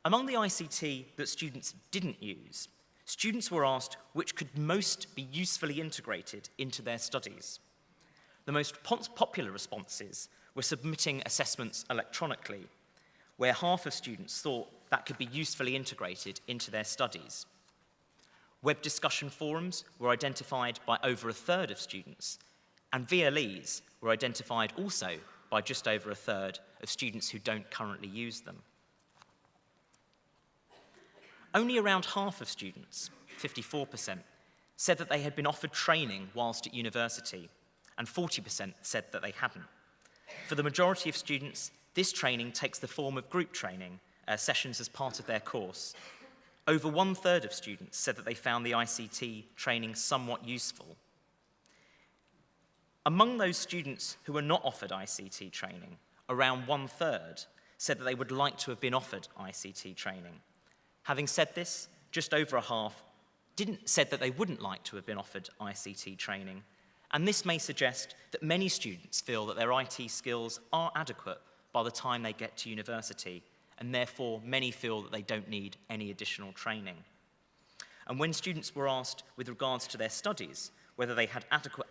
Among the ICT that students didn't use, students were asked which could most be usefully integrated into their studies. The most popular responses were submitting assessments electronically, where half of students thought that could be usefully integrated into their studies. Web discussion forums were identified by over a third of students, and VLEs were identified also by just over a third of students who don't currently use them. Only around half of students, 54%, said that they had been offered training whilst at university, and 40% said that they hadn't. For the majority of students, this training takes the form of group training, sessions as part of their course. Over 1/3 of students said that they found the ICT training somewhat useful. Among those students who were not offered ICT training, around 1/3 said that they would like to have been offered ICT training. Having said this, just over a half said that they wouldn't like to have been offered ICT training, and this may suggest that many students feel that their IT skills are adequate by the time they get to university, and therefore many feel that they don't need any additional training. And when students were asked with regards to their studies whether they had adequate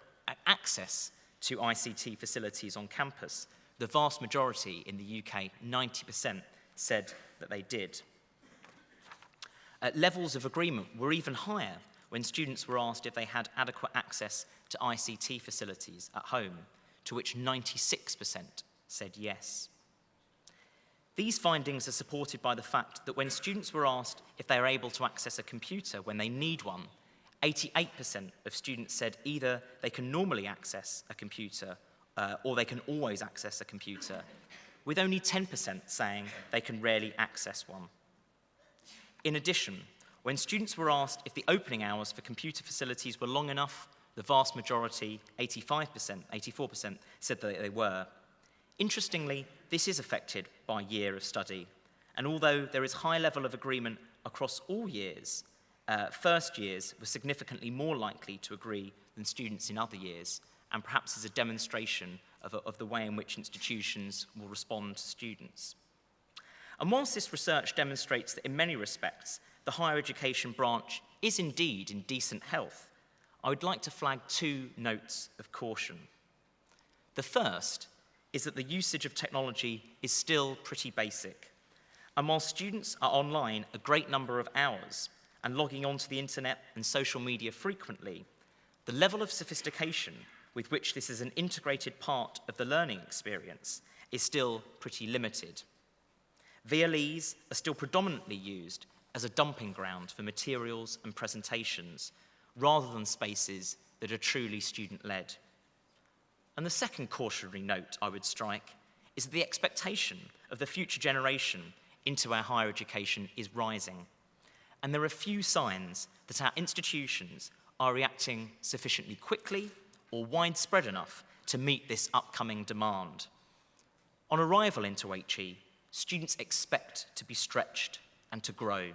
access to ICT facilities on campus, the vast majority in the UK, 90%, said that they did. Levels of agreement were even higher when students were asked if they had adequate access to ICT facilities at home, to which 96% said yes. These findings are supported by the fact that when students were asked if they are able to access a computer when they need one, 88% of students said either they can normally access a computer or they can always access a computer, with only 10% saying they can rarely access one. In addition, when students were asked if the opening hours for computer facilities were long enough, the vast majority, 84%, said that they were. Interestingly, this is affected by year of study, and although there is high level of agreement across all years, first years were significantly more likely to agree than students in other years, and perhaps as a demonstration of the way in which institutions will respond to students. And whilst this research demonstrates that in many respects, the higher education branch is indeed in decent health, I would like to flag 2 notes of caution. The first is that the usage of technology is still pretty basic. And while students are online a great number of hours and logging onto the internet and social media frequently, the level of sophistication with which this is an integrated part of the learning experience is still pretty limited. VLEs are still predominantly used as a dumping ground for materials and presentations, rather than spaces that are truly student-led. And the second cautionary note I would strike is that the expectation of the future generation into our higher education is rising. And there are few signs that our institutions are reacting sufficiently quickly or widespread enough to meet this upcoming demand. On arrival into HE, students expect to be stretched and to grow.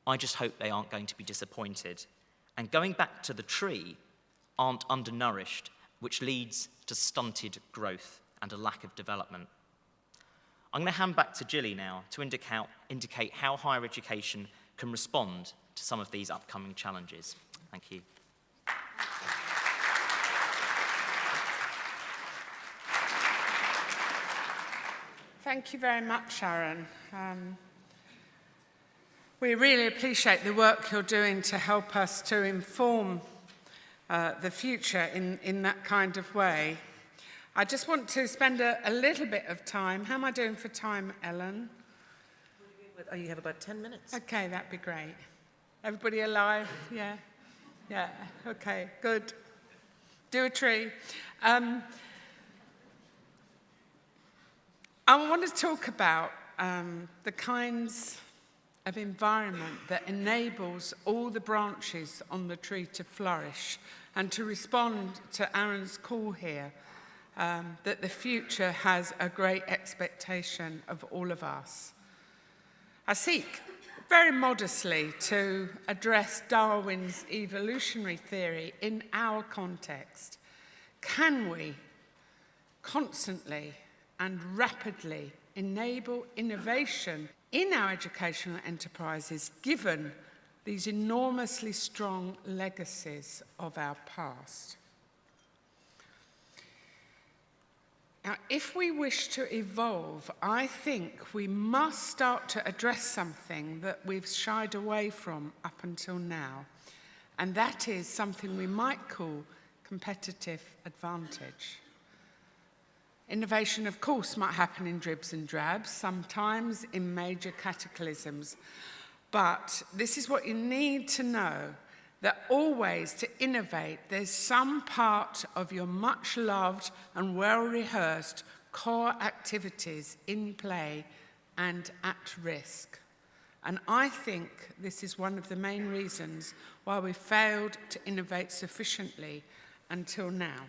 I just hope they aren't going to be disappointed. And going back to the tree, aren't undernourished, which leads to stunted growth and a lack of development. I'm going to hand back to Gilly now to indicate how higher education can respond to some of these upcoming challenges. Thank you. Thank you very much, Sharon. We really appreciate the work you're doing to help us to inform the future in that kind of way. I just want to spend a little bit of time. How am I doing for time, Ellen? Oh, you have about 10 minutes. Okay, that'd be great. Everybody alive? Yeah? Yeah, okay, good. Do a tree. I want to talk about the kinds of environment that enables all the branches on the tree to flourish, and to respond to Aaron's call here, that the future has a great expectation of all of us. I seek very modestly to address Darwin's evolutionary theory in our context. Can we constantly and rapidly enable innovation in our educational enterprises, given these enormously strong legacies of our past. Now, if we wish to evolve, I think we must start to address something that we've shied away from up until now, and that is something we might call competitive advantage. Innovation, of course, might happen in dribs and drabs, sometimes in major cataclysms, but this is what you need to know, that always to innovate, there's some part of your much-loved and well-rehearsed core activities in play and at risk. And I think this is one of the main reasons why we failed to innovate sufficiently until now.